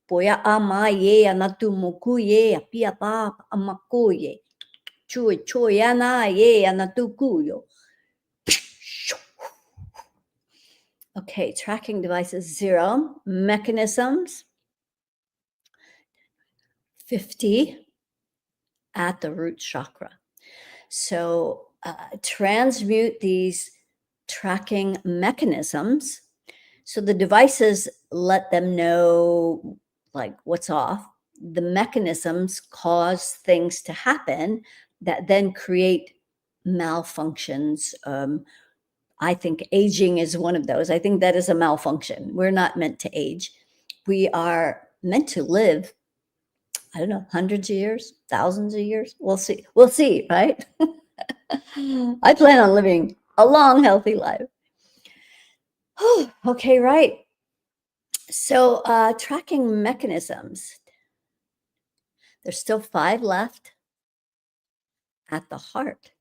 Poya ama ye anatu moku ye apia pa amaku ye. Chui chui ana ye anatu kuyo. Okay, tracking devices 0. Mechanisms 50 at the root chakra. So transmute these tracking mechanisms. So the devices let them know like what's off. The mechanisms cause things to happen that then create malfunctions. I think aging is one of those. I think that is a malfunction. We're not meant to age. We are meant to live, I don't know, hundreds of years, thousands of years. We'll see. We'll see, right? I plan on living a long, healthy life. Okay, right. So, tracking mechanisms, there's still 5 left at the heart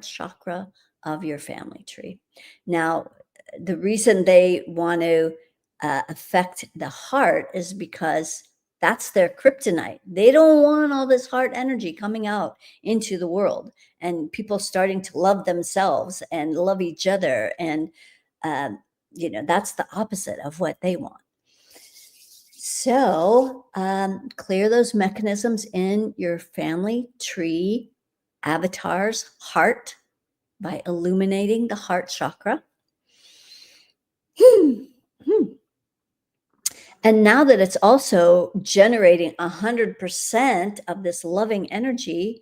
chakra of your family tree. Now, the reason they want to affect the heart is because that's their kryptonite. They don't want all this heart energy coming out into the world and people starting to love themselves and love each other. And, that's the opposite of what they want. So, clear those mechanisms in your family tree avatar's heart by illuminating the heart chakra. And now that it's also generating 100% of this loving energy,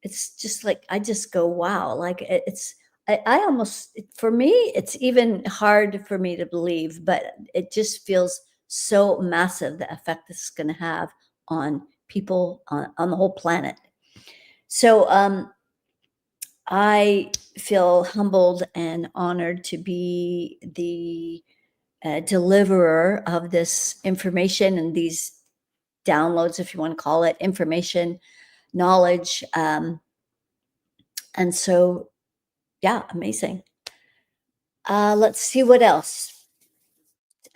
it's just like, I just go, wow, like I almost, for me, it's even hard for me to believe, but it just feels so massive, the effect this is going to have on people on the whole planet. So, I feel humbled and honored to be the deliverer of this information and these downloads, if you want to call it information, knowledge. And so, yeah, amazing. Let's see what else.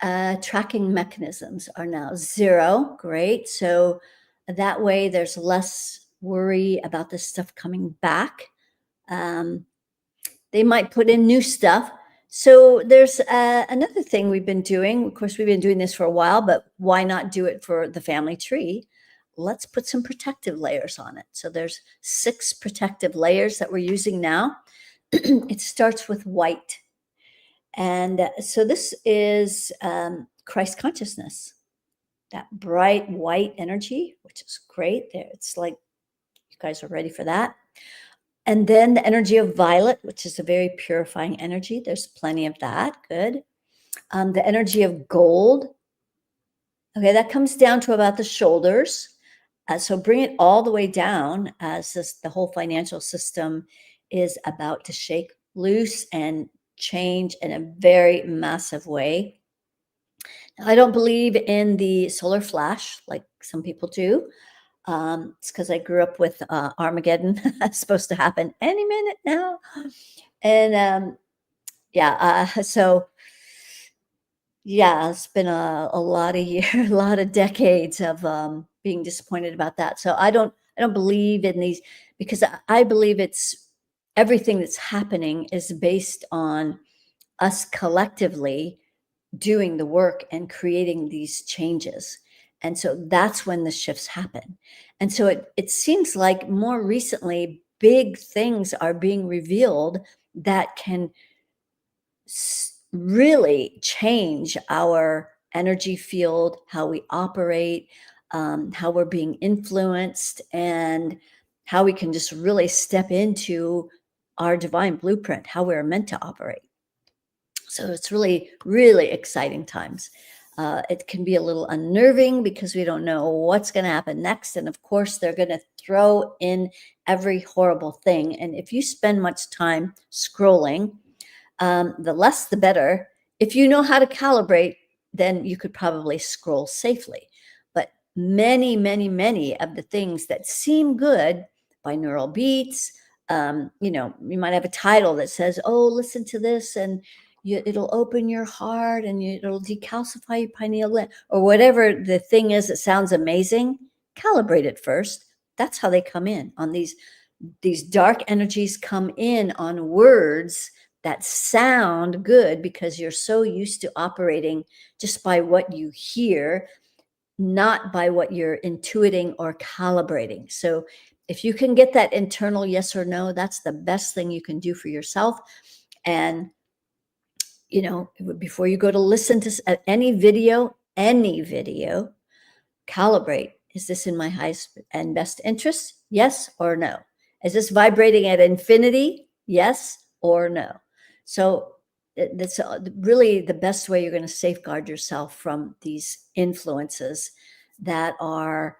Tracking mechanisms are now 0. Great. So that way there's less worry about this stuff coming back. They might put in new stuff. So there's another thing we've been doing. Of course, we've been doing this for a while, but why not do it for the family tree? Let's put some protective layers on it. So there's 6 protective layers that we're using now. It starts with white. And so this is Christ consciousness, that bright white energy, which is great. There, it's like you guys are ready for that. And then the energy of violet, which is a very purifying energy. There's plenty of that. Good. The energy of gold. Okay, that comes down to about the shoulders. So bring it all the way down as the whole financial system is about to shake loose and change in a very massive way. I don't believe in the solar flash like some people do. It's because I grew up with Armageddon. It's supposed to happen any minute now. And so yeah, it's been a lot of years, a lot of decades of being disappointed about that. So I don't believe in these because I believe it's everything that's happening is based on us collectively doing the work and creating these changes. And so that's when the shifts happen. And so it seems like more recently, big things are being revealed that can really change our energy field, how we operate, how we're being influenced, and how we can just really step into our divine blueprint, how we're meant to operate. So it's really, really exciting times. It can be a little unnerving because we don't know what's going to happen next. And of course, they're going to throw in every horrible thing. And if you spend much time scrolling, the less the better. If you know how to calibrate, then you could probably scroll safely. But many, many, many of the things that seem good, binaural beats, you might have a title that says, oh, listen to this, and it'll open your heart, and it'll decalcify your pineal gland, or whatever the thing is that sounds amazing. Calibrate it first. That's how they come in on these dark energies come in on words that sound good because you're so used to operating just by what you hear, not by what you're intuiting or calibrating. So if you can get that internal yes or no, that's the best thing you can do for yourself. And before you go to listen to any video, calibrate. Is this in my highest and best interest? Yes or no? Is this vibrating at infinity? Yes or no? So that's really the best way you're going to safeguard yourself from these influences that are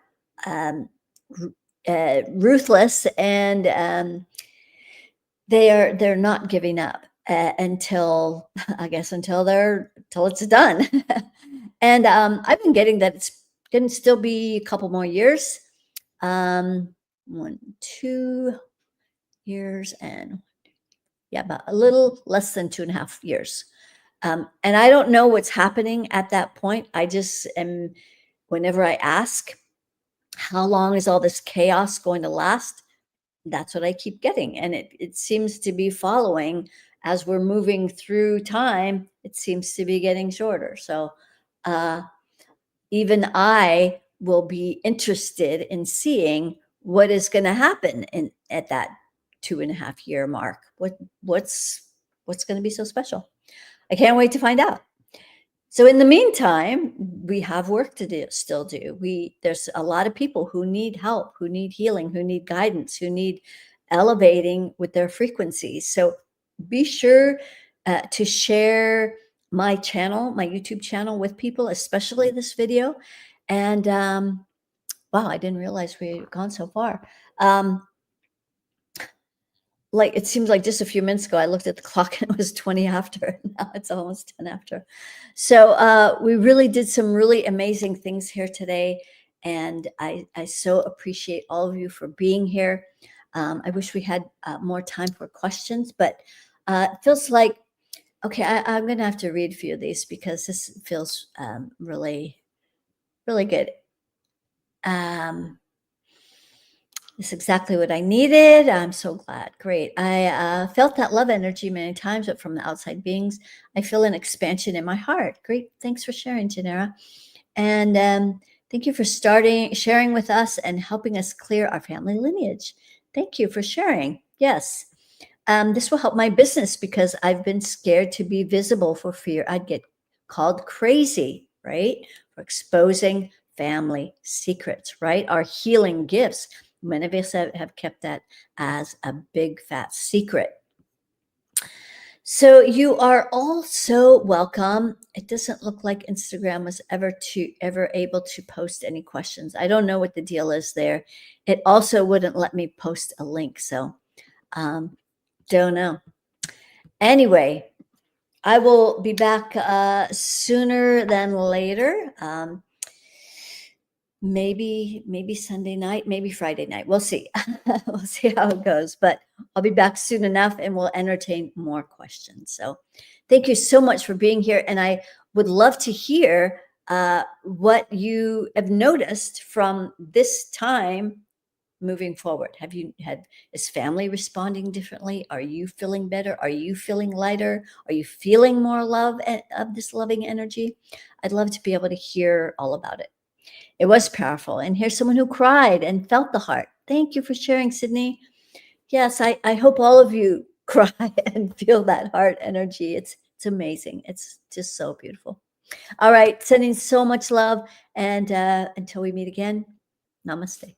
ruthless, and they're not giving up until it's done. And I've been getting that it's going to still be a couple more years. 2 years, and about a little less than 2.5 years. And I don't know what's happening at that point. I just am, whenever I ask, how long is all this chaos going to last? That's what I keep getting. And it seems to be following as we're moving through time, it seems to be getting shorter. So even I will be interested in seeing what is going to happen at that 2.5 year mark. What's going to be so special? I can't wait to find out. So in the meantime, we have work to still do. There's a lot of people who need help, who need healing, who need guidance, who need elevating with their frequencies. So be sure to share my YouTube channel with people, especially this video. And wow, I didn't realize we had gone so far. It seems like just a few minutes ago, I looked at the clock and it was 20 after. Now it's almost 10 after. So we really did some really amazing things here today. And I so appreciate all of you for being here. I wish we had more time for questions, but it feels like, okay, I'm going to have to read a few of these because this feels really, really good. It's exactly what I needed. I'm so glad. Great. I felt that love energy many times, but from the outside beings, I feel an expansion in my heart. Great. Thanks for sharing, Janera. And thank you for sharing with us and helping us clear our family lineage. Thank you for sharing. Yes. This will help my business because I've been scared to be visible for fear I'd get called crazy, right? For exposing family secrets, right? Our healing gifts. Many of us have kept that as a big fat secret. So you are all so welcome. It doesn't look like Instagram was ever able to post any questions. I don't know what the deal is there. It also wouldn't let me post a link. So don't know. Anyway, I will be back sooner than later. Maybe Sunday night, maybe Friday night. We'll see. We'll see how it goes. But I'll be back soon enough and we'll entertain more questions. So thank you so much for being here. And I would love to hear what you have noticed from this time moving forward? Have you had, is family responding differently? Are you feeling better? Are you feeling lighter? Are you feeling more love of this loving energy? I'd love to be able to hear all about it. It was powerful. And here's someone who cried and felt the heart. Thank you for sharing, Sydney. Yes, I hope all of you cry and feel that heart energy. It's amazing. It's just so beautiful. All right, sending so much love. And until we meet again, namaste.